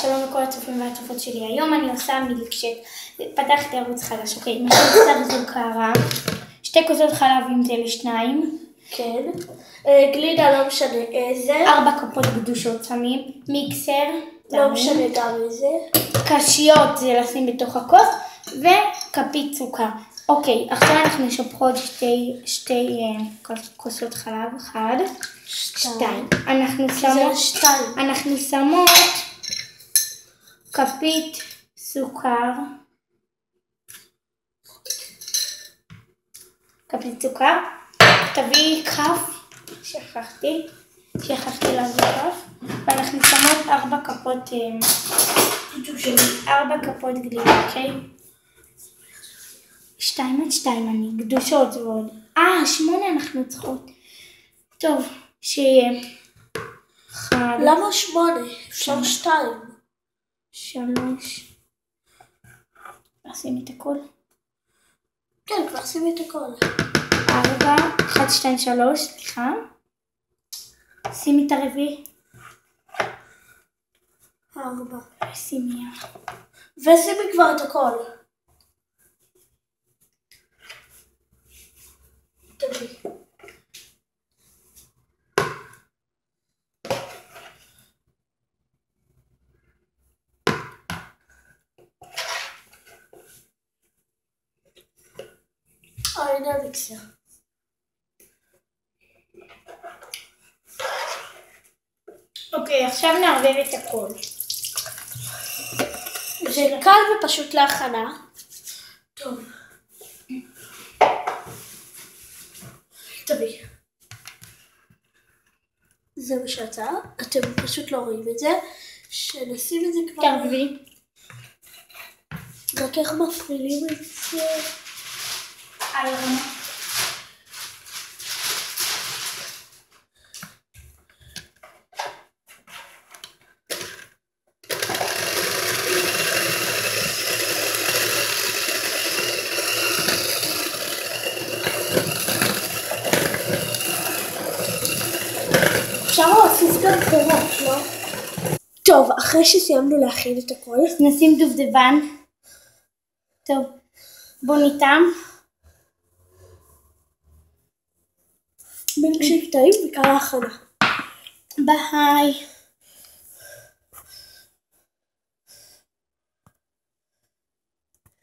שלום לכל הצופים והצופות שלי. היום אני עושה מילקשייק. פתחתי ערוץ חדש, אוקיי. מה שצריך זו קערה, 2 כוסות חלב עם זה לשניים. כן. גלידה לא משנה איזה. 4 כפות גדושות שמים. מיקסר. לא משנה גם איזה. קשיות זה לשים בתוך הכוס. וכפית סוכר. אוקיי, עכשיו אנחנו שופכות 2 כוסות חלב. 1, 2. אנחנו שמות כפית סוכר. תביאי כף. שכחתי להביא כף. ואנחנו שמות 4 כפות גלידה, אוקיי? 2 עד 2 אני, גדושות ועוד. 8 אנחנו צריכות. טוב, שיהיה. 1. למה 8? אפשר 2. 3. נשים את הכל. כן, כבר שימי את הכל. 4. 1, 2, 3, סליחה. שימי את הרביעי. 4. שימי. ושימי כבר את הכל. תביאי. הנה המיקסר. אוקיי, עכשיו נערבב את הכל. זה קל ופשוט להכנה. טוב. תביאי. זה מה שיצא. אתם פשוט לא רואים את זה. שנשים את זה כבר. תערבי. רק איך מפעילים את זה? אפשר להוסיף גם פירות, לא? טוב, אחרי שסיימנו להכין את הכל, נשים דובדבן. טוב, בוא ניתם. מילקשייק טעים וקרה הכנה. ביי.